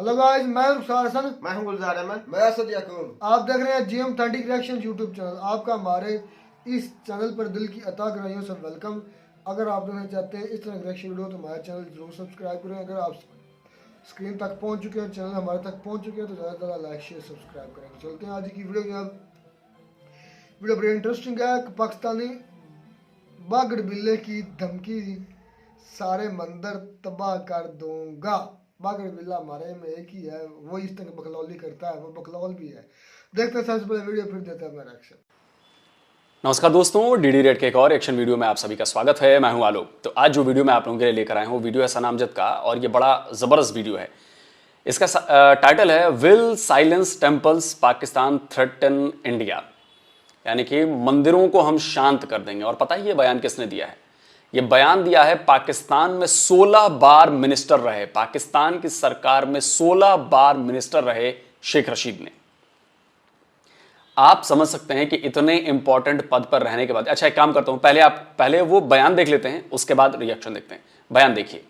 Hello guys, मैं रुखसार हसन। मैं हूं गुलजार अहमद। मैं असद याकूब। आप देख रहे हैं GM 30 रिएक्शन यूट्यूब चैनल। आपका हमारे इस चैनल पर दिल की अता गहराइयों से वेलकम। अगर आप देखना चाहते हैं इस तरह रिएक्शन वीडियो तो हमारा चैनल जरूर सब्सक्राइब करें। अगर आप स्क्रीन तक पहुंच चुके हैं, चैनल हमारे तक पहुंच चुके हैं तो ज़्यादा से ज़्यादा लाइक शेयर सब्सक्राइब करें। चलते हैं आज की वीडियो की। वीडियो बड़ी इंटरेस्टिंग है। पाकिस्तानी बागड़ बिल्ले की धमकी, सारे मंदिर तबाह कर दूंगा। बागड़ बिल्ला हमारे में एक ही है, वो इस तरह बकलौली करता है, वो बकलौल भी है। देखते हैं सबसे पहले वीडियो, फिर देते हैं मेरा रिएक्शन। नमस्कार दोस्तों, डीडी रेड के एक और एक्शन वीडियो में आप सभी का स्वागत है। मैं हूं आलोक। तो आज जो वीडियो मैं आप लोगों के लिए लेकर आया हूं, वीडियो है सना अमजद का और ये बड़ा ज़बरदस्त वीडियो है। इसका टाइटल है will silence temples Pakistan threaten India, यानी कि मंदिरों को हम शांत कर देंगे। और पता है ये बयान किसने दिया है? ये बयान दिया है पाकिस्तान में 16 बार मिनिस्टर रहे, पाकिस्तान की सरकार में 16 बार मिनिस्टर रहे शेख रशीद ने। आप समझ सकते हैं कि इतने इंपॉर्टेंट पद पर रहने के बाद। अच्छा, एक काम करता हूं, पहले वो बयान देख लेते हैं, उसके बाद रिएक्शन देखते हैं। बयान देखिए।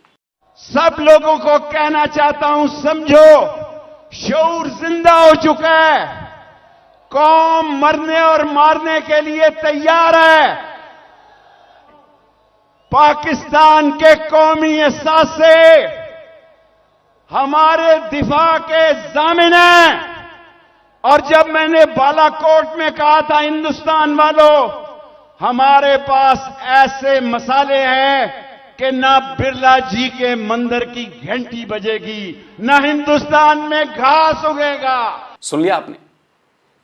सब लोगों को कहना चाहता हूं, समझो, शऊर जिंदा हो चुका है। कौम मरने और मारने के लिए तैयार है। पाकिस्तान के कौमी एहसास से हमारे दिफा के जामिन हैं। और जब मैंने बालाकोट में कहा था, हिंदुस्तान वालों, हमारे पास ऐसे मसाले हैं कि ना बिरला जी के मंदिर की घंटी बजेगी, ना हिंदुस्तान में घास उगेगा। सुन लिया आपने?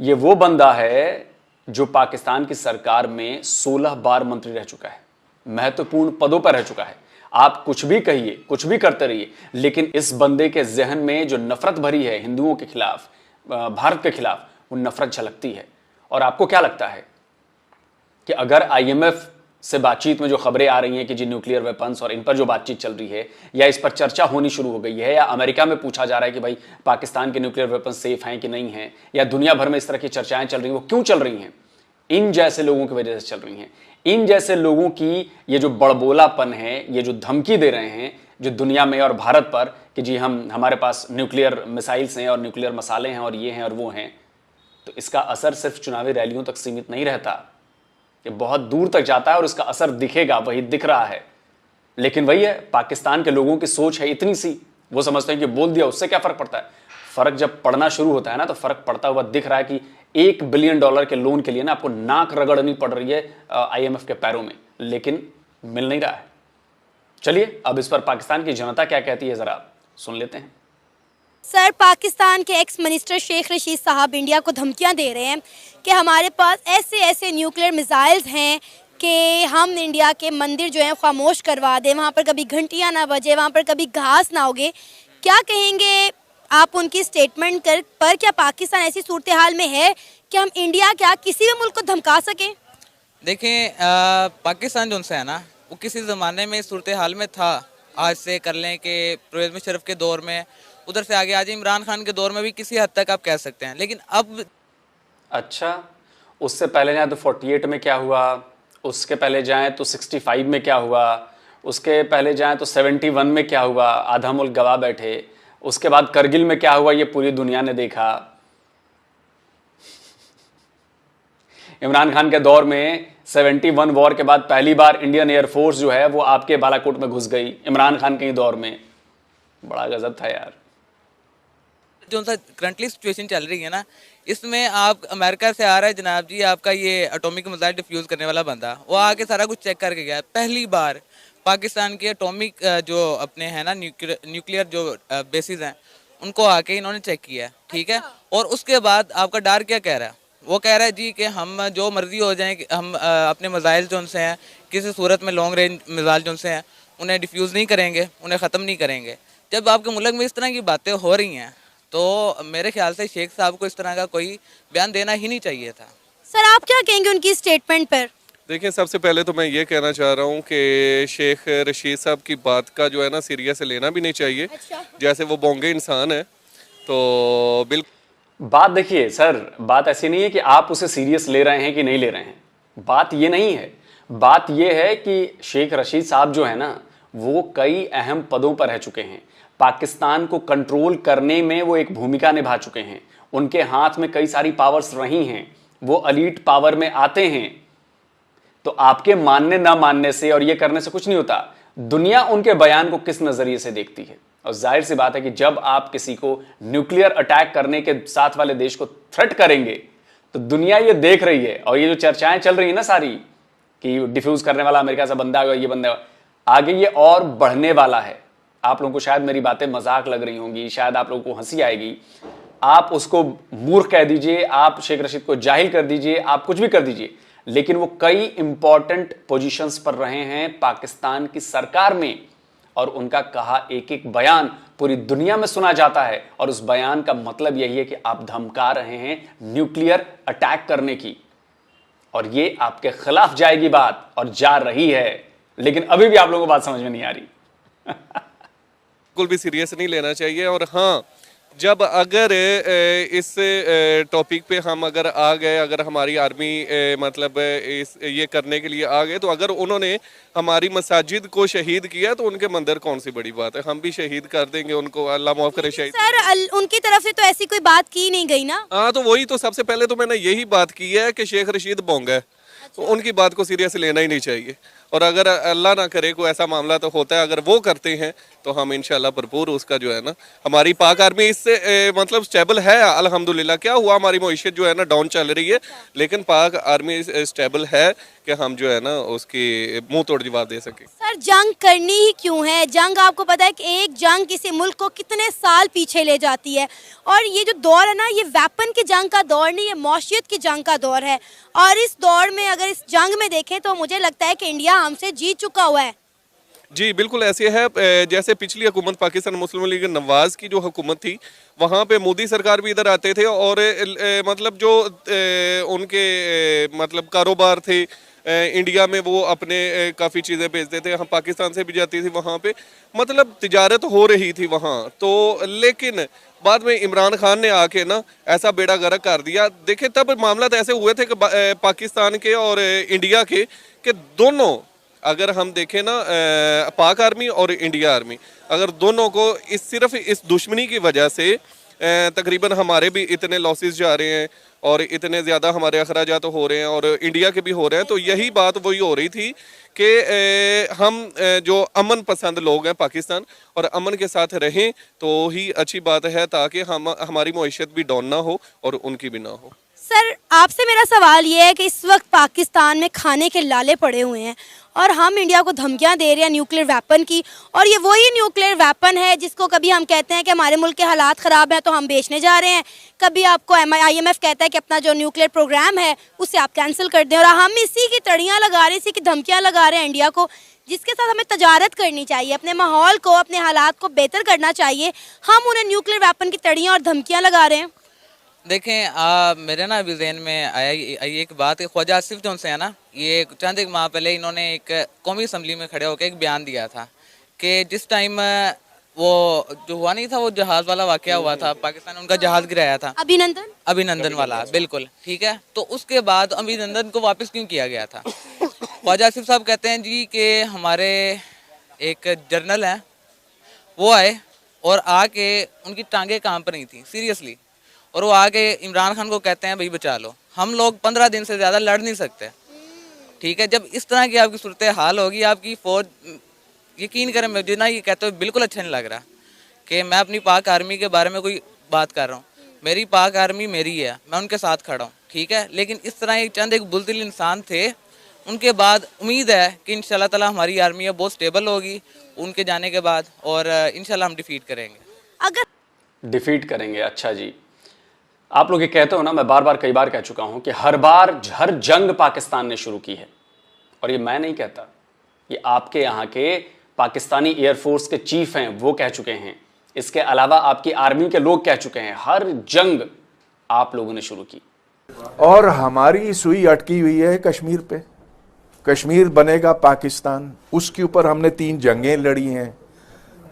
ये वो बंदा है जो पाकिस्तान की सरकार में 16 बार मंत्री रह चुका है, महत्वपूर्ण पदों पर रह चुका है। आप कुछ भी कहिए, कुछ भी करते रहिए, लेकिन इस बंदे के जहन में जो नफरत भरी है हिंदुओं के खिलाफ, भारत के खिलाफ, वो नफरत झलकती है। और आपको क्या लगता है कि अगर IMF से बातचीत में जो खबरें आ रही हैं कि जी न्यूक्लियर वेपन्स और इन पर जो बातचीत चल रही है, या इस पर चर्चा होनी शुरू हो गई है, या अमेरिका में पूछा जा रहा है कि भाई पाकिस्तान के न्यूक्लियर वेपन्स सेफ हैं कि नहीं हैं, या दुनिया भर में इस तरह की चर्चाएं चल रही हैं, वो क्यों चल रही हैं? इन जैसे लोगों की वजह से चल रही हैं। इन जैसे लोगों की ये जो बड़बोलापन है, ये जो धमकी दे रहे हैं जो दुनिया में और भारत पर कि जी हमारे पास न्यूक्लियर मिसाइल्स हैं और न्यूक्लियर मसाले हैं और ये हैं और वो हैं, तो इसका असर सिर्फ चुनावी रैलियों तक सीमित नहीं रहता, ये बहुत दूर तक जाता है और इसका असर दिखेगा, वही दिख रहा है। लेकिन वही है, पाकिस्तान के लोगों की सोच है इतनी सी, वो समझते हैं कि बोल दिया उससे क्या फर्क पड़ता है। फर्क जब पड़ना शुरू होता है ना, तो फर्क पड़ता हुआ दिख रहा है कि $1 बिलियन के लोन के लिए ना आपको नाक रगड़नी पड़ रही है IMF के पैरों में, लेकिन मिल नहीं रहा है। चलिए अब इस पर पाकिस्तान की जनता क्या कहती है, जरा सुन लेते हैं। सर, पाकिस्तान के एक्स मिनिस्टर शेख रशीद साहब इंडिया को धमकियां दे रहे हैं कि हमारे पास ऐसे ऐसे न्यूक्लियर मिसाइल्स हैं कि हम इंडिया के मंदिर जो हैं खामोश करवा दें, वहाँ पर कभी घंटियाँ ना बजे, वहाँ पर कभी घास ना उगे। क्या कहेंगे आप उनकी स्टेटमेंट पर? क्या पाकिस्तान ऐसी सूरत हाल में है कि हम इंडिया क्या किसी भी मुल्क को धमका सकें? देखें, पाकिस्तान जो है ना, वो किसी ज़माने में इस सूरत हाल में था। आज से कर लें कि परवेज़ मुशर्रफ के दौर में, उधर से आगे आज इमरान खान के दौर में भी किसी हद तक आप कह सकते हैं। लेकिन अब अच्छा, उससे पहले जाए तो 48 में क्या हुआ, उसके पहले जाएं तो 65 में क्या हुआ, उसके पहले जाएं तो 71 में क्या हुआ, आधा मुल्क गवा बैठे। उसके बाद करगिल में क्या हुआ, ये पूरी दुनिया ने देखा। इमरान खान के दौर में 71 वॉर के बाद पहली बार इंडियन एयरफोर्स जो है वो आपके बालाकोट में घुस गई, इमरान खान के ही दौर में। बड़ा गजब था यार। जो सा करंटली सिचुएशन चल रही है ना, इसमें आप अमेरिका से आ रहा है जनाब जी आपका ये एटॉमिक मिसाइल डिफ्यूज़ करने वाला बंदा, वो आके सारा कुछ चेक करके गया। पहली बार पाकिस्तान के एटॉमिक जो अपने हैं ना न्यूक्लियर जो बेसिस हैं, उनको आके इन्होंने चेक किया, ठीक है। और उसके बाद आपका डर क्या कह रहा है? वो कह रहा है जी कि हम जो मर्जी हो जाए, हम अपने मिसाइल जो उनसे हैं किसी सूरत में लॉन्ग रेंज मिसाइल जो उनसे हैं उन्हें डिफ्यूज़ नहीं करेंगे, उन्हें ख़त्म नहीं करेंगे। जब आपके मुल्क में इस तरह की बातें हो रही हैं तो मेरे ख्याल से शेख साहब को इस तरह का कोई बयान देना ही नहीं चाहिए था। सर, आप क्या कहेंगे उनकी स्टेटमेंट पर? देखिए, सबसे पहले तो मैं ये कहना चाह रहा हूँ कि शेख रशीद साहब की बात का जो है ना सीरियस लेना भी नहीं चाहिए। अच्छा। जैसे वो बोंगे इंसान है, तो बिल्कुल बात देखिए सर, बात ऐसी नहीं है कि आप उसे सीरियस ले रहे हैं कि नहीं ले रहे हैं। बात ये नहीं है, बात ये है कि शेख रशीद साहब जो है ना, वो कई अहम पदों पर रह चुके हैं। पाकिस्तान को कंट्रोल करने में वो एक भूमिका निभा चुके हैं। उनके हाथ में कई सारी पावर्स रही हैं, वो एलीट पावर में आते हैं। तो आपके मानने ना मानने से और ये करने से कुछ नहीं होता। दुनिया उनके बयान को किस नजरिए से देखती है, और जाहिर सी बात है कि जब आप किसी को न्यूक्लियर अटैक करने के साथ वाले देश को थ्रेट करेंगे तो दुनिया ये देख रही है। और ये जो चर्चाएं चल रही है ना सारी कि डिफ्यूज करने वाला अमेरिका से बंदा होगा, ये बंदा होगा, आगे ये और बढ़ने वाला है। आप लोगों को शायद मेरी बातें मजाक लग रही होंगी, शायद आप लोगों को हंसी आएगी, आप उसको मूर्ख कह दीजिए, आप शेख रशीद को जाहिल कर दीजिए, आप कुछ भी कर दीजिए, लेकिन वो कई इंपॉर्टेंट पोजीशंस पर रहे हैं पाकिस्तान की सरकार में, और उनका कहा एक एक बयान पूरी दुनिया में सुना जाता है। और उस बयान का मतलब यही है कि आप धमका रहे हैं न्यूक्लियर अटैक करने की, और ये आपके खिलाफ जाएगी बात, और जा रही है। लेकिन अभी भी आप लोगों को बात समझ में नहीं आ रही। बिल्कुल भी सीरियस नहीं लेना चाहिए। और हाँ, जब अगर इस टॉपिक पे हम अगर आ गए, अगर हमारी आर्मी मतलब ये करने के लिए आ गए, तो अगर उन्होंने हमारी मसाजिद को शहीद किया तो उनके मंदिर कौन सी बड़ी बात है, हम भी शहीद कर देंगे उनको, अल्लाह माफ करे शहीद। सर उनकी तरफ से तो ऐसी कोई बात की नहीं गई ना। हाँ, तो वही तो सबसे पहले तो मैंने यही बात की है कि शेख रशीद बोंग है, तो उनकी बात को सीरियस लेना ही नहीं चाहिए। और अगर अल्लाह ना करे कोई ऐसा मामला तो होता है, अगर वो करते हैं तो हम इंशाल्लाह भरपूर उसका जो है ना, हमारी पाक आर्मी इससे मतलब स्टेबल है अल्हम्दुलिल्लाह। क्या हुआ, हमारी मईशत जो है ना डाउन चल रही है, लेकिन पाक आर्मी स्टेबल है कि हम जो है ना उसकी मुंह तोड़ जवाब दे सके। सर जंग करनी ही क्यों है? जंग आपको पता है कि एक जंग किसी मुल्क को कितने साल पीछे ले जाती है, और ये जो दौर है ना, ये वेपन की जंग का दौर नहीं, ये मौशियत की जंग का दौर है। और इस दौर में अगर इस जंग में देखें तो मुझे लगता है कि इंडिया हमसे जीत चुका हुआ है। जी बिल्कुल ऐसे है। जैसे पिछली हुकूमत पाकिस्तान मुस्लिम लीग नवाज की जो हुकूमत थी, वहाँ पे मोदी सरकार भी इधर आते थे, और मतलब जो उनके मतलब कारोबार थे इंडिया में, वो अपने काफ़ी चीज़ें बेचते थे, हम पाकिस्तान से भी जाती थी वहाँ पे, मतलब तिजारत हो रही थी वहाँ तो। लेकिन बाद में इमरान खान ने आके ना ऐसा बेड़ा गर्क कर दिया। देखिए तब मामला तो ऐसे हुए थे कि पाकिस्तान के और इंडिया के कि दोनों, अगर हम देखें ना पाक आर्मी और इंडिया आर्मी, अगर दोनों को सिर्फ इस दुश्मनी की वजह से तकरीबन हमारे भी इतने लॉसेस जा रहे हैं और इतने ज़्यादा हमारे अखराजात हो रहे हैं और इंडिया के भी हो रहे हैं। तो यही बात वही हो रही थी कि हम जो अमन पसंद लोग हैं पाकिस्तान, और अमन के साथ रहें तो ही अच्छी बात है, ताकि हमारी मईशत भी डाउन ना हो और उनकी भी ना हो। सर आपसे मेरा सवाल ये है कि इस वक्त पाकिस्तान में खाने के लाले पड़े हुए हैं और हम इंडिया को धमकियां दे रहे हैं न्यूक्लियर वेपन की, और ये वही न्यूक्लियर वेपन है जिसको कभी हम कहते हैं कि हमारे मुल्क के हालात ख़राब हैं तो हम बेचने जा रहे हैं, कभी आपको IMF कहता है कि अपना जो न्यूक्लियर प्रोग्राम है उसे आप कैंसिल कर दें, और हम इसी की तड़ियाँ लगा रहे हैं, इसी की धमकियाँ लगा रहे हैं इंडिया को, जिसके साथ हमें तजारत करनी चाहिए, अपने माहौल को, अपने हालात को बेहतर करना चाहिए। हम उन्हें न्यूक्लियर वेपन की तड़ियाँ और धमकियाँ लगा रहे हैं। देखें मेरे ना अभी जहन में आया एक बात है, ख्वाजा आसिफ जो उनसे है ना, ये चंद एक माह पहले इन्होंने एक कौमी असम्बली में खड़े होकर एक बयान दिया था कि जिस टाइम वो जो हुआ नहीं था, वो जहाज़ वाला वाकया हुआ था, पाकिस्तान उनका जहाज़ गिराया था, अभिनंदन वाला, बिल्कुल ठीक है। तो उसके बाद अभिनंदन को वापस क्यों किया गया था? ख्वाजा आसिफ साहब कहते हैं जी कि हमारे एक जर्नल हैं, वो आए और आके उनकी टांगें काम पर नहीं थी सीरियसली, और वो आके इमरान खान को कहते हैं भाई बचा लो, हम लोग 15 दिन से ज़्यादा लड़ नहीं सकते, ठीक है। जब इस तरह की आपकी सूरत हाल होगी, आपकी फौज, यकीन करें मुझे ना ये कहते हुए बिल्कुल अच्छा नहीं लग रहा कि मैं अपनी पाक आर्मी के बारे में कोई बात कर रहा हूँ। मेरी पाक आर्मी मेरी है, मैं उनके साथ खड़ा हूँ, ठीक है। लेकिन इस तरह एक चंद एक बुज़दिल इंसान थे, उनके बाद उम्मीद है कि इंशाल्लाह ताला हमारी आर्मी बहुत स्टेबल होगी उनके जाने के बाद, और इंशाल्लाह हम डिफीट करेंगे। अगर डिफीट करेंगे, अच्छा जी। आप लोग ये कहते हो ना, मैं बार बार कई बार कह चुका हूं कि हर जंग पाकिस्तान ने शुरू की है, और ये मैं नहीं कहता, ये आपके यहाँ के पाकिस्तानी एयरफोर्स के चीफ हैं वो कह चुके हैं, इसके अलावा आपकी आर्मी के लोग कह चुके हैं, हर जंग आप लोगों ने शुरू की। और हमारी सुई अटकी हुई है कश्मीर पे, कश्मीर बनेगा पाकिस्तान, उसके ऊपर हमने 3 जंगें लड़ी हैं,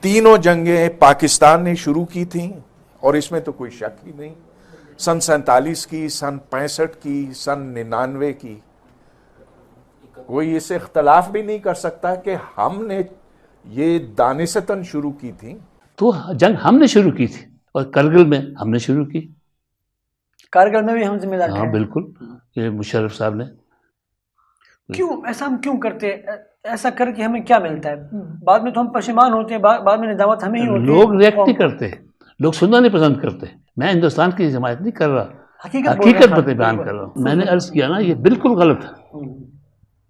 तीनों जंगें पाकिस्तान ने शुरू की थी, और इसमें तो कोई शक ही नहीं। सन 47 की, सन 65 की, सन 99 की, कोई इससे इख्तलाफ भी नहीं कर सकता कि हमने ये दानिशतन शुरू की थी। तो जंग हमने शुरू की थी और करगिल में हमने शुरू की। कारगिल में भी हम जिम्मेदार हाँ थे। बिल्कुल, ये मुशर्रफ साहब ने। क्यों ऐसा हम क्यों करते हैं? ऐसा करके हमें क्या मिलता है? बाद में तो हम पशेमान होते हैं, बाद में निजामत हमें ही होती है। लोग रिएक्ट नहीं करते, लोग सुनना नहीं पसंद करते। मैं हिंदुस्तान की हिमायत नहीं कर रहा, हकीकत बयान कर रहा हूँ। मैंने अर्ज किया ना, ये बिल्कुल गलत है।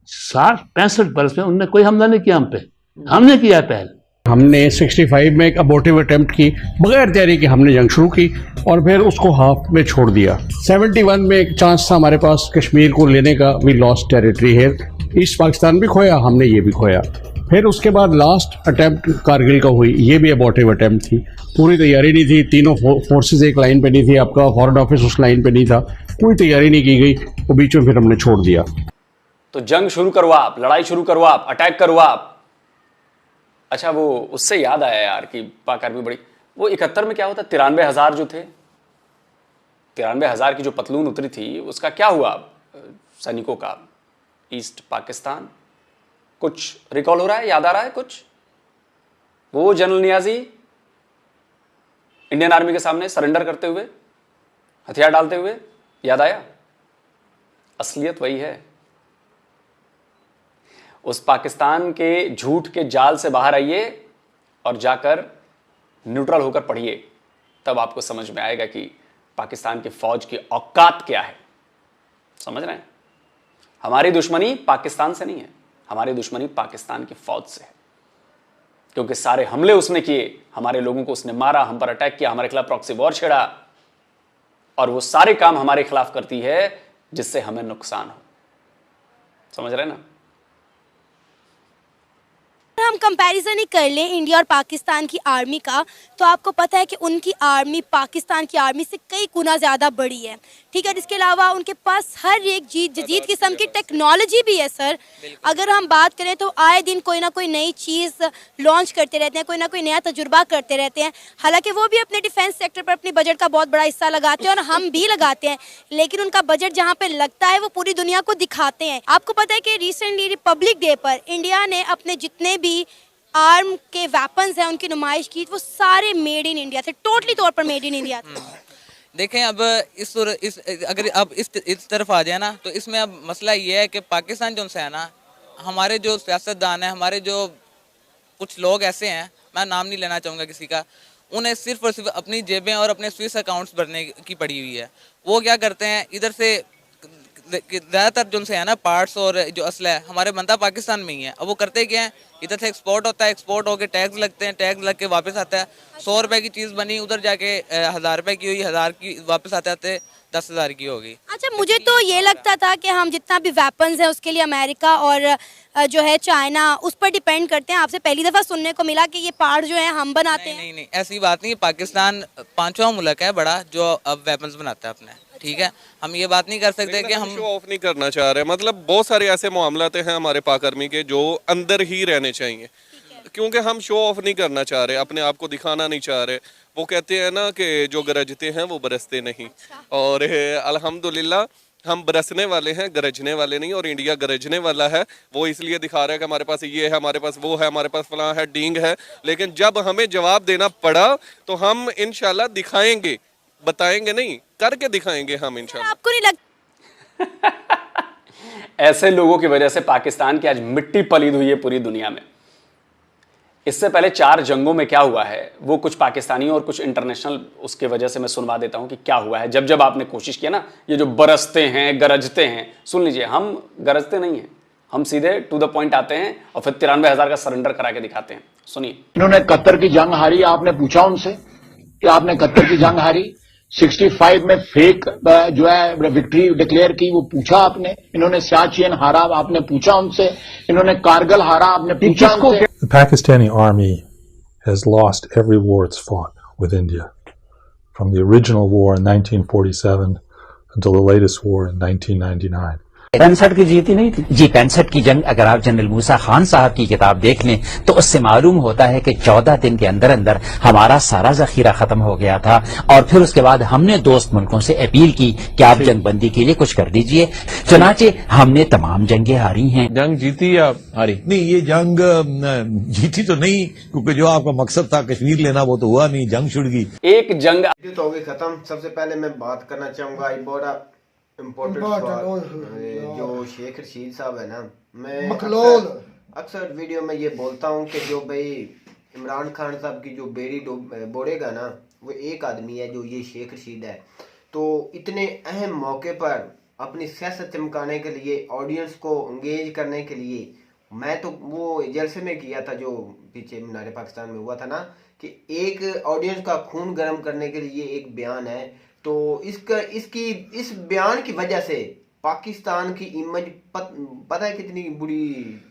60-65 बरस में उनने कोई हमला नहीं किया हम पे, हमने किया पहल। हमने 65 में एक अबॉर्टिव अटेम्प्ट की, बगैर तैयारी के हमने जंग शुरू की और फिर उसको हाफ में छोड़ दिया। 71 में एक चांस था हमारे पास कश्मीर को लेने का, वी लॉस्ट टेरिटरी है। ईस्ट पाकिस्तान भी खोया हमने, ये भी खोया। फिर उसके बाद लास्ट अटेम्प्ट कारगिल का हुई, ये भी अबॉर्टिव अटेम्प्ट थी। पूरी तैयारी नहीं थी, तीनों फोर्सेस एक लाइन पे नहीं थी, आपका फॉरेन ऑफिस उस लाइन पे नहीं था, कोई तैयारी नहीं की गई, वो बीच में फिर हमने छोड़ दिया। तो जंग शुरू करो आप, लड़ाई शुरू करो आप, अटैक करो आप। अच्छा, वो उससे याद आया यार कि पाक आर्मी बड़ी, वो 71 में क्या होता, 93,000 जो थे, 93,000 की जो पतलून उतरी थी, उसका क्या हुआ सैनिकों का? ईस्ट पाकिस्तान कुछ रिकॉल हो रहा है, याद आ रहा है कुछ? वो जनरल नियाजी इंडियन आर्मी के सामने सरेंडर करते हुए, हथियार डालते हुए, याद आया? असलियत वही है। उस पाकिस्तान के झूठ के जाल से बाहर आइए और जाकर न्यूट्रल होकर पढ़िए, तब आपको समझ में आएगा कि पाकिस्तान की फौज की औकात क्या है। समझ रहे हैं? हमारी दुश्मनी पाकिस्तान से नहीं है, हमारी दुश्मनी पाकिस्तान की फौज से है, क्योंकि सारे हमले उसने किए, हमारे लोगों को उसने मारा, हम पर अटैक किया, हमारे खिलाफ प्रॉक्सी वॉर छेड़ा, और वो सारे काम हमारे खिलाफ करती है जिससे हमें नुकसान हो। समझ रहे हैं ना? हम कंपैरिजन ही कर लें इंडिया और पाकिस्तान की आर्मी का, तो आपको पता है कि उनकी आर्मी पाकिस्तान की आर्मी से कई गुना ज़्यादा बड़ी है। ठीक है, इसके अलावा उनके पास हर एक जदीद किस्म की टेक्नोलॉजी भी है सर। अगर हम बात करें तो आए दिन कोई ना कोई नई चीज़ लॉन्च करते रहते हैं, कोई ना कोई नया तजुर्बा करते रहते हैं। हालांकि वो भी अपने डिफेंस सेक्टर पर अपने बजट का बहुत बड़ा हिस्सा लगाते हैं और हम भी लगाते हैं, लेकिन उनका बजट जहाँ पर लगता है वो पूरी दुनिया को दिखाते हैं। आपको पता है कि रिसेंटली रिपब्लिक डे पर इंडिया ने अपने जितने भी आर्म के वेपन्स हैं उनकी नुमाइश की, वो सारे मेड इन इंडिया थे, टोटली तौर पर मेड इन इंडिया थे। देखें, अब अगर अब इस तरफ आ जाए ना, तो इसमें अब मसला ये है कि पाकिस्तान जो है ना, हमारे जो सियासतदान हैं, हमारे जो कुछ लोग ऐसे हैं, मैं नाम नहीं लेना चाहूँगा किसी का, उन्हें सिर्फ और सिर्फ अपनी जेबें और अपने स्विस अकाउंट्स भरने की पड़ी हुई है। वो क्या करते हैं, इधर से ज़्यादातर जो है ना पार्ट्स और जो असला है हमारे बनता पाकिस्तान में ही है। अब वो करते क्या हैं, इधर से एक्सपोर्ट होता है, एक्सपोर्ट होकर टैक्स लगते हैं, टैक्स लग के वापस आता है। 100 रुपए की चीज़ बनी, उधर जाके 1000 रुपए की हुई, 1000 की वापस आते आते 10,000 की होगी। अच्छा, मुझे तो ये लगता था कि हम जितना भी वेपन्स हैं उसके लिए अमेरिका और जो है चाइना उस पर डिपेंड करते हैं। आपसे पहली दफ़ा सुनने को मिला कि ये पार्ट जो है हम बनाते हैं। नहीं, ऐसी बात नहीं। पाकिस्तान 5वां मुल्क है बड़ा जो अब वेपन्स बनाता है अपने। ठीक है, हम ये बात नहीं कर सकते कि हम शो ऑफ नहीं करना चाह रहे। मतलब बहुत सारे ऐसे मामलाते हैं हमारे पाक आर्मी के जो अंदर ही रहने चाहिए, क्योंकि हम शो ऑफ नहीं करना चाह रहे, अपने आप को दिखाना नहीं चाह रहे। वो कहते हैं ना कि जो गरजते हैं वो बरसते नहीं, और अल्हम्दुलिल्लाह हम बरसने वाले हैं, गरजने वाले नहीं। और इंडिया गरजने वाला है, वो इसलिए दिखा रहा है कि हमारे पास ये है, हमारे पास वो है, हमारे पास फलां है, डींग है। लेकिन जब हमें जवाब देना पड़ा तो हम इंशाल्लाह दिखाएंगे, बताएंगे नहीं, करके दिखाएंगे हम इंशाल्लाह। आपको नहीं लगता ऐसे लोगों की वजह से पाकिस्तान की आज मिट्टी पलीद हुई है पूरी दुनिया में। इससे पहले 4 जंगों में क्या हुआ है वो कुछ पाकिस्तानियों और कुछ इंटरनेशनल उसके वजह से मैं सुनवा देता हूं कि क्या हुआ है। जब जब आपने कोशिश किया ना, ये जो बरसते हैं, गरजते हैं, सुन लीजिए, हम गरजते नहीं हैं, हम सीधे टू द पॉइंट आते हैं और फिर 93,000 का सरेंडर करा के दिखाते हैं। सुनिए, इन्होंने कतर की जंग हारी, आपने पूछा उनसे कि आपने कतर की जंग हारी? 65 में फेक जो है विक्ट्री डिक्लेयर की, वो पूछा आपने? इन्होंने सियाचिन हारा, आपने पूछा उनसे? इन्होंने कारगिल हारा, आपने पूछा उनसे? The Pakistani army has lost every war it's fought with India, from the original war in 1947 until the latest war in 1999. 65 की जीती नहीं थी जी। 65 की जंग अगर आप जनरल मूसा खान साहब की किताब देख लें तो उससे मालूम होता है कि 14 दिन के अंदर अंदर हमारा सारा जखीरा खत्म हो गया था और फिर उसके बाद हमने दोस्त मुल्कों से अपील की कि आप जंगबंदी के लिए कुछ कर दीजिए। चुनाचे हमने तमाम जंगें हारी हैं। जंग जीती या हारी? नहीं, ये जंग जीती तो नहीं, क्योंकि जो आपका मकसद था कश्मीर लेना वो तो हुआ नहीं, जंग छिड़ गई। एक जंग तो हो गई खत्म। सबसे पहले मैं बात करना चाहूंगा बड़ा इम्पोर्टेंट जो शेख रशीद साहब है ना, मैं अक्सर वीडियो में ये बोलता हूँ कि जो भाई इमरान खान साहब की जो बेड़ी बोड़ेगा ना, वो एक आदमी है जो ये शेख रशीद है। तो इतने अहम मौके पर अपनी सियासत चमकाने के लिए, ऑडियंस को एंगेज करने के लिए, मैं तो वो जलसे में किया था जो पीछे मीनार पाकिस्तान में हुआ था ना, कि एक ऑडियंस का खून गर्म करने के लिए एक बयान है। तो इस बयान की वजह से पाकिस्तान की इमेज पता है कितनी बुरी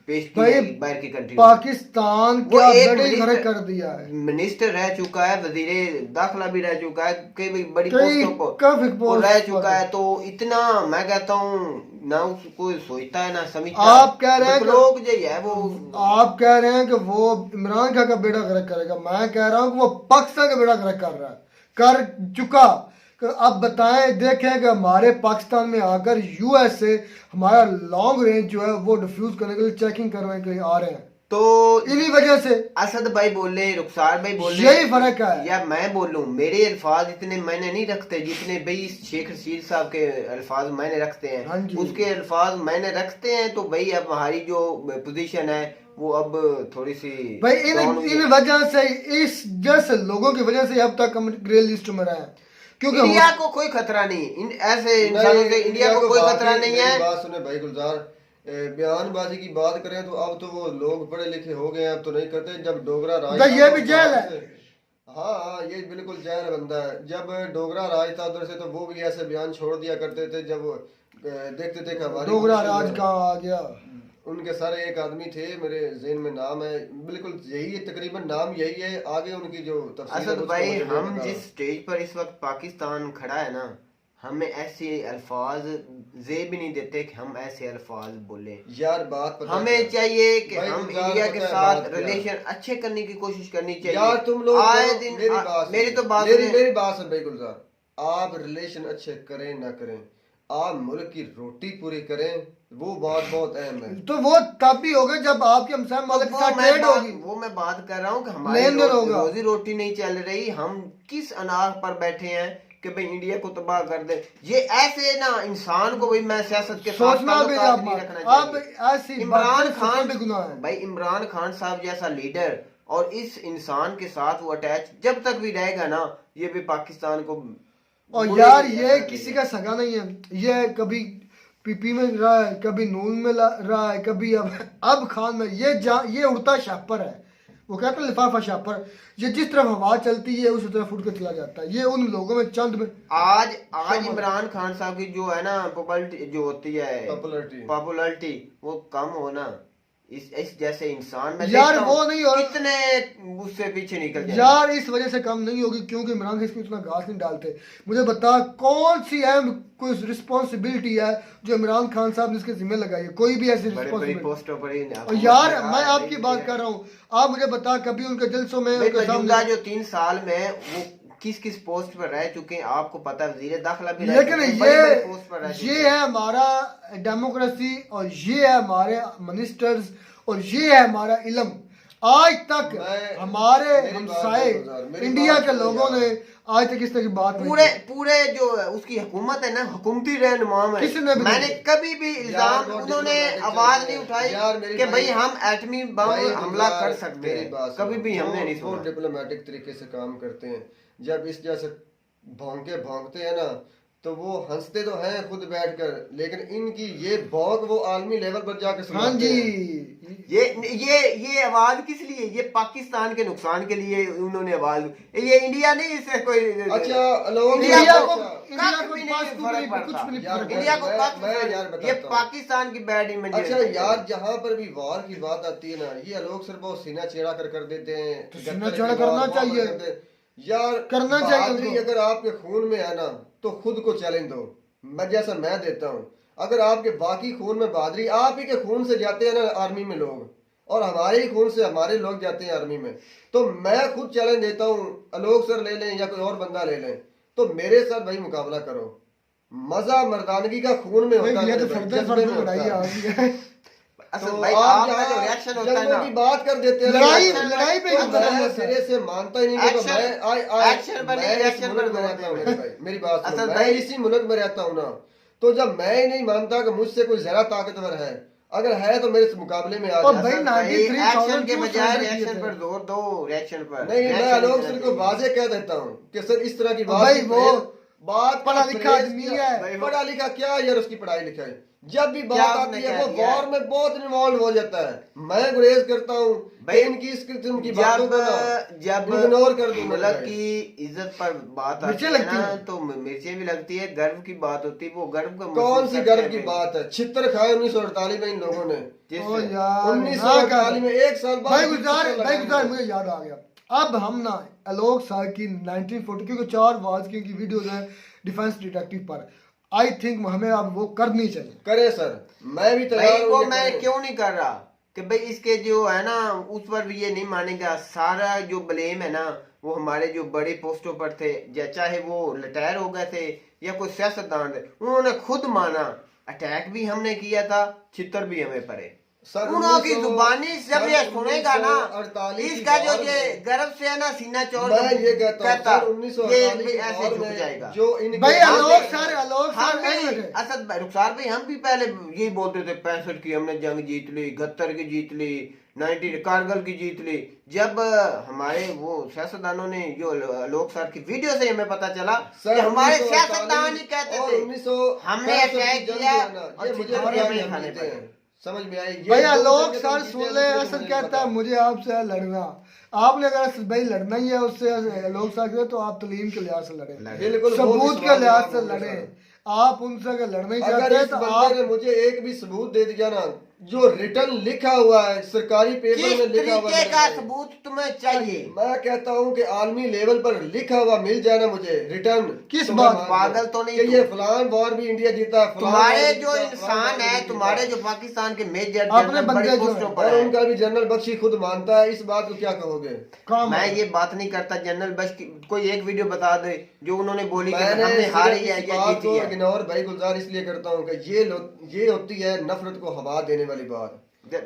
पेश की है बाहर की कंट्री। पाकिस्तान क्या बड़ी कर दिया है। मिनिस्टर रह चुका है, वजीर दाखिला भी रह चुका है, कई बड़ी पोस्टों पर रह चुका है। तो इतना मैं कहता हूँ ना कोई सोचता है ना समझता। आप कह रहे हैं लोग जो है वो, आप कह रहे हैं कि वो इमरान खान का बेड़ा गर्क करेगा, मैं कह रहा हूँ कि वो पाकिस्तान का बेड़ा गर्क कर रहा है, कर चुका। अब बताएं, देखें कि हमारे पाकिस्तान में आकर यूएस से हमारा लॉन्ग रेंज जो है वो डिफ्यूज करने के लिए, चेकिंग करने के लिए आ रहे हैं। तो इन्हीं वजह से असद भाई बोले, रुखसार भाई बोले, यही फर्क है। या मैं बोलूं, मेरे अल्फाज इतने मैंने नहीं रखते जितने भाई शेख रशीद साहब के अल्फाज मैंने रखते हैं। उसके अल्फाज मैंने रखते हैं। तो भाई अब हमारी जो पोजीशन है वो अब थोड़ी सी भाई इन वजह से, इस जैसे लोगों की वजह से अब तक हम ग्रे लिस्ट में रहे हैं। क्योंकि इंडिया को कोई खतरा नहीं, ऐसे इंसानों से इंडिया को कोई खतरा नहीं है। बात सुने भाई गुलजार, बयानबाजी की बात करें तो अब तो वो लोग पढ़े लिखे हो गए हैं, अब तो नहीं करते। जब डोगरा राज, ये भी जेल है। हाँ, ये बिल्कुल जेल बंदा है। जब डोगरा राज था उधर से, तो वो भी ऐसे बयान छोड़ दिया करते थे जब देखते थे कि हमारे डोगरा राज कहाँ आ गया। उनके सारे एक आदमी थे, मेरे ज़हन में नाम है, बिल्कुल यही तकरीबन नाम यही है। आगे उनकी जो असद भाई, हम जिस स्टेज पर इस वक्त पाकिस्तान खड़ा है ना, हमें ऐसे अल्फाज जेब भी नहीं देते कि हम ऐसे अल्फाज बोले। यार बात हमें चाहिए कि हम इंडिया के साथ रिलेशन अच्छे करने की कोशिश करनी चाहिए। यार तुम लोग आए दिन मेरी तो बात मेरी बात सुन भाई गुलजार, आप रिलेशन अच्छे करें ना करें, आप मुल्क की रोटी पूरी करें, वो बात बहुत अहम है। तो वो तब भी होगा जब आपके हमसाय मुल्क के साथ ट्रेड होगी। वो मैं बात कर रहा हूँ कि हमारी रोजी रोटी नहीं चल रही, हम किस अनाज पर बैठे हैं कि भाई इंडिया को तबाह कर दे। ये ऐसे ना इंसान को भाई मैं सियासत के साथ नहीं रखना चाहिए। इमरान खान भी गुनाह है भाई। इमरान खान साहब जैसा लीडर और इस इंसान के साथ वो अटैच जब तक भी रहेगा ना, ये भी पाकिस्तान को। और यार ये किसी का सगा नहीं है, ये कभी पीपी में रहा है, कभी नून में रहा है, कभी अब खान में। ये उड़ता शापर है, वो कहते हैं लिफाफा शापर। ये जिस तरफ हवा चलती है उस तरफ उड़ के चला जाता है। ये उन लोगों में चंद में आज इमरान खान साहब की जो है ना पॉपुलरिटी जो होती है, पॉपुलरिटी वो कम होना इस जैसे इंसान में यार वो नहीं हो, कितने उससे पीछे निकल जाए यार। इस वजह से कम नहीं होगी क्योंकि इमरान खान इसमें इतना घास नहीं डालते। मुझे बता कौन सी अहम कोई रिस्पॉन्सिबिलिटी है जो इमरान खान साहब ने इसके जिम्मे लगाई है? कोई भी ऐसी रिस्पॉन्सिबिलिटी यार, मैं आपकी बात कर रहा हूँ। आप मुझे बता कभी उनके जलसों में जो 3 साल में वो किस किस पोस्ट पर रह चुके हैं आपको पता है? वजीर दाखिला भी लेकिन ये है हमारा डेमोक्रेसी और ये है हमारे मिनिस्टर्स और ये है हमारा इल्म। आज तक हमारे हमसाए इंडिया के लोगों ने आज तक इस तरह की बात पूरे जो उसकी हुकूमत है ना, हुकूमती रहनुमा में मैंने कभी भी इल्जाम उन्होंने आवाज नहीं उठाई कि भाई हम एटमी बम हमला कर सकते हैं, कभी भी हमने नहीं सुना। डिप्लोमेटिक तरीके से काम करते हैं। जब इस जैसे भौंकते हैं ना तो वो हंसते तो हैं खुद बैठकर, लेकिन इनकी ये भौंक वो आलमी लेवल पर जाकर सुनाते हैं। ये आवाज किस लिए? ये पाकिस्तान के नुकसान के लिए उन्होंने आवाज, ये इंडिया नहीं इससे कोई अच्छा इंडिया को ये पाकिस्तान की बैड इमेज। अच्छा यार, जहाँ पर भी वार की बात आती है ना, ये लोग सिर्फ वो सीना चेड़ा कर देते हैं। सीना चेड़ा करना चाहिए यार, करना चाहिए। अगर आपके खून में है ना तो खुद को चैलेंज दो, मैं जैसा मैं देता हूँ। अगर आपके बाकी खून में बहादुरी, आप ही के खून से जाते हैं ना आर्मी में लोग, और हमारे ही खून से हमारे लोग जाते हैं आर्मी में, तो मैं खुद चैलेंज देता हूँ, आलोक सर ले लें या कोई और बंदा ले लें, तो मेरे साथ भाई मुकाबला करो। मजा मर्दानगी का खून में होता है, जज्बे में होता है। असल तो भाई आप आपका जो रिएक्शन होता है जंगों ना, की बात कर देते हैं, लड़ाई पे मैं सिरे से मानता ही नहीं हूं, तो एक्शन पर नहीं, रिएक्शन पर रहता हूं मेरे भाई, मेरी बात सुनो, असल मैं भाई इसी मुल्क में रहता हूं ना, तो जब मैं ही नहीं मानता कि मुझसे कोई जरा ताकतवर है, अगर है तो मेरे मुकाबले में आ जाए। एक्शन के बजाय रिएक्शन पर जोर दो, रिएक्शन पर नहीं, मैं आलोक सर को वाजे कह देता हूँ कि सर इस तरह की बात, वो बात पढ़ा लिखा आदमी है, पढ़ा लिखा क्या यार, उसकी पढ़ाई लिखाई जब भी बात आती है वो वॉर में बहुत इन्वॉल्व हो जाता है। मैं गुरेज करता हूँ भाई इनकी इस किस्म की बातों को, जब इग्नोर कर दूं। मुल्क की इज्जत पर बात आती है ना, तो मिर्चें भी लगती है, गर्व की बात होती है, वो गर्व का कौन सी गर्व की बात है? छितर खाए 1948 में इन लोगों ने, 1948 में एक साल बाद। भाई गुजार मुझे याद आ गया, अब हम ना आलोक सर की 1940 क्योंकि 4 वाज की वीडियोज हैं डिफेंस डिटेक्टिव पर, आई थिंक हमें अब वो करनी चाहिए। करे सर, मैं भी तैयार हूं। मैं क्यों नहीं कर रहा कि भाई इसके जो है ना उस पर भी ये नहीं मानेगा, सारा जो ब्लेम है ना वो हमारे जो बड़े पोस्टों पर थे, चाहे वो रिटायर हो गए थे या कोई सियासतदान थे, उन्होंने खुद माना अटैक भी हमने किया था, छितर भी हमें पड़े। उनकी जुबानी जब ये सुनेगा ना, इसका जो ये गर्व से है ना सीना चौड़, मैं ये कहता हूं ये ऐसे झुक जाएगा। जो भाई आलोक सर असद भाई, रुखसार भाई, हम भी पहले यही बोलते थे 65 की हमने जंग जीत ली, 71 की जीत ली, 90 कारगिल की जीत ली। जब हमारे वो सियासतदानों ने जो आलोक सर की वीडियो से हमें पता चला कि हमारे सियासतदान ही कहते थे हमने अटैक किया और मुझे खाने पड़े। समझ में आई भाई आलोक सर सुन ले, असद कहता है मुझे आपसे लड़ना, आपने अगर भाई लड़ना ही है उससे आलोक सर के, तो आप तलीम के लिहाज से लड़े, बिल्कुल सबूत के लिहाज से लड़े। आप उनसे अगर लड़ना ही चाहते हैं तो आपने मुझे एक भी सबूत दे दिया ना, जो रिटर्न लिखा हुआ है सरकारी पेपर में लिखा हुआ है, का सबूत तुम्हें चाहिए। मैं कहता हूं कि आलमी लेवल पर लिखा हुआ मिल जाए ना मुझे रिटर्न। किस बात? पागल तो नहीं कि ये फलान वॉर भी इंडिया जीता, तुम्हारे जो इंसान है, तुम्हारे जो पाकिस्तान के मेजर अपने बंदे जो और उनका भी जनरल बख्शी खुद मानता है, इस बात को क्या कहोगे? मैं ये बात नहीं करता, जनरल बख्शी कोई एक वीडियो बता दे जो उन्होंने बोली कि हमने हारी है या जीती है। इग्नोर भाई गुजार इसलिए करता हूँ कि ये होती है नफरत को हवा देने वाली बात,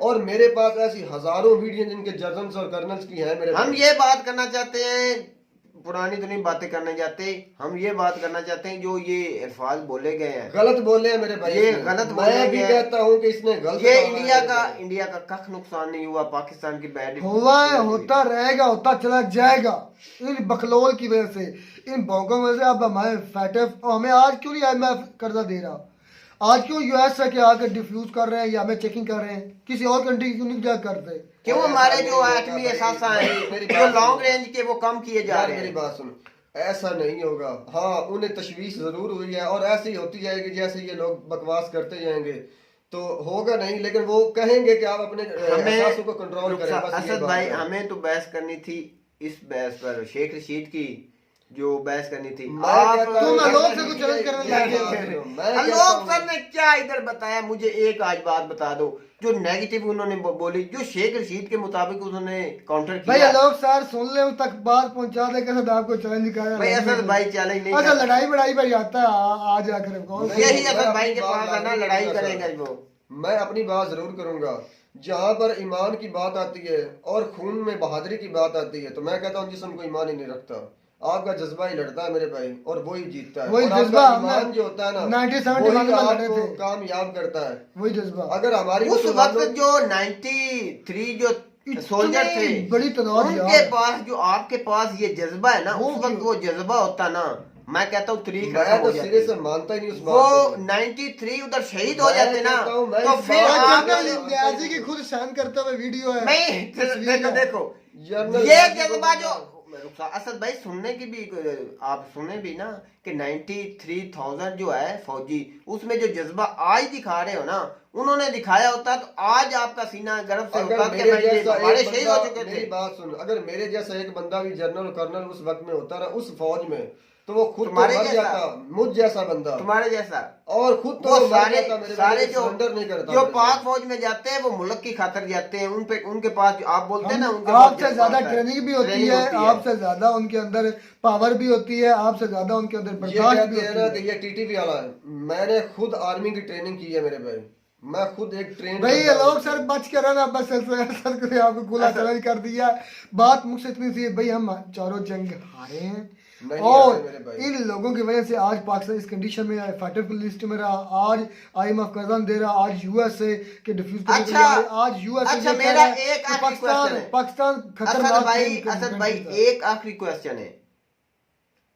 और मेरे पास ऐसी हजारों वीडियो जिनके जर्नल्स और कर्नल्स की है मेरे। हम ये बात करना चाहते हैं, पुरानी तो नहीं बातें करना चाहते, हम ये बात करना चाहते हैं जो ये अल्फाज बोले गए हैं गलत बोले हैं मेरे भाई, ये गलत बोले गए। मैं भी कहता हूँ कि इसने गलत, ये इंडिया का कख नुकसान नहीं हुआ, पाकिस्तान की बैड हुआ है, होता रहेगा, होता चला जाएगा इन बकलोल की वजह से, इन भौंकों में से। अब हमारे फैटफ हमें आज क्यों नहीं IMF कर्जा दे रहा, आज क्यों US से के आकर डिफ्यूज कर रहे हैं या हमें चेकिंग कर रहे हैं, किसी और कंट्री क्यों नहीं क्या करते? क्यों हमारे जो एटमी एहसासा है जो लॉन्ग रेंज के वो कम किए जा रहे हैं? मेरी बात सुन, ऐसा नहीं होगा। हाँ, उन्हें तशवीश जरूर हुई है और ऐसे ही होती जाएगी, जैसे ये लोग बकवास करते जाएंगे तो होगा नहीं, लेकिन वो कहेंगे कि आप अपने एहसासों को कंट्रोल करें। असद भाई, हमें तो बहस करनी थी इस बहस पर, शेख रशीद की जो बहस करनी थी। आलोक सर को चैलेंज करने लगे। आलोक सर ने क्या इधर बताया? मुझे एक आज बात बता दो जो नेगेटिव उन्होंने बोली, जो शेख रशीद के मुताबिक उन्होंने काउंटर किया। भाई आलोक सर सुन ले, उन तक बात पहुंचा दे कैसे आपको चैलेंज दिखाया। भाई असद भाई चैलेंज नहीं, अच्छा लड़ाई बड़ाई पर जाता है आज आकर, यही असद भाई के पास है ना, लड़ाई करेगा वो। मैं अपनी बात जरूर करूंगा, जहाँ पर ईमान की बात आती है और खून में बहादुरी की बात आती है, तो मैं कहता हूँ जिसम को ईमान ही नहीं रखता। आपका जज्बा ही लड़ता है मेरे भाई, और वही जीतता है। वही जज्बा ईमान जो होता है ना, 1971 में आपको कामयाब करता है, वही जज्बा। अगर हमारी उस वक्त जो 93 जो सोल्जर थे बड़ी तादाद, उनके पास जो आपके पास ये जज्बा है ना, उस वक्त वो जज्बा होता ना, मैं कहता हूँ तो सिरे से मानता ही नहीं उस बात वो 93 उधर शहीद हो जाते ना, तो फिर की खुद सहन करते हुए वीडियो है। नहीं देखो ये जज्बा जो असद भाई सुनने की भी, आप सुने भी ना कि 93,000 जो है फौजी, उसमें जो जज्बा आज दिखा रहे हो ना, उन्होंने दिखाया होता तो आज आपका सीना गर्व से होता कि हमारे शहीद हो चुके थे। मेरी बात सुन, अगर मेरे जैसा एक बंदा भी जनरल कर्नल उस वक्त में होता ना उस फौज में, तो वो खुद तुम्हारे मर जैसा, जाता, मुझ जैसा बंदा, तुम्हारे जैसा, और खुद तो वो सारे सारे जो नहीं करता। जो पाक फौज में जाते हैं वो मुल्क की खातिर जाते हैं, उनके पास आप बोलते हैं ना, उनके आपसे ज्यादा ट्रेनिंग भी होती है, आपसे ज्यादा उनके अंदर पावर भी होती है, आपसे ज्यादा उनके अंदर बर्दाश्त भी होती है। ये टीटीपी वाला है, मैंने खुद आर्मी की ट्रेनिंग की है मेरे भाई, मैं खुद एक ट्रेन भाई ये लोग सर बच के रहना, बस सर को आपको खुला चैलेंज कर दिया। बात मुझसे इतनी सी है भाई, हम चारों जंग हारे हैं और इन लोगों की वजह से आज पाकिस्तान इस कंडीशन में फाइटर लिस्ट में रहा, आज IMF कर्जा दे रहा, आज USA के डिफ्यूज करने के लिए, आज USA अच्छा मेरा एक आखिरी क्वेश्चन है, पाकिस्तान खतरनाक। असद भाई एक आखिरी क्वेश्चन है,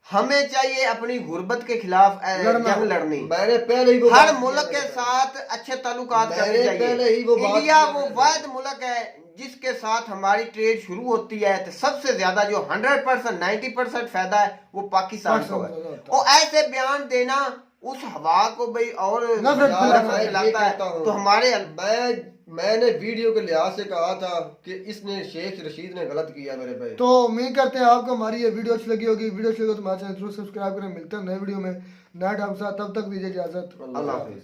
हमें चाहिए अपनी गुर्बत के खिलाफ जंग लड़नी, मैंने पहले ही हर मुल्क के साथ अच्छे ताल्लुकात करने चाहिए। इंडिया वो वाहिद मुल्क है जिसके साथ हमारी ट्रेड शुरू होती है, तो सबसे ज्यादा जो 100% 90% फायदा है वो पाकिस्तान को है। और ऐसे बयान देना उस हवा को भाई और लगता है तो हमारे मैंने वीडियो के लिहाज से कहा था कि इसने शेख रशीद ने गलत किया मेरे भाई। तो उम्मीद करते हैं आपको हमारी ये वीडियो अच्छी लगी होगी। वीडियो अच्छी लगी तो हमारे चैनल जरूर सब्सक्राइब करें। मिलते हैं नए वीडियो में नए ढंग से, तब तक दीजिए इजाजत, अल्लाह हाफिज।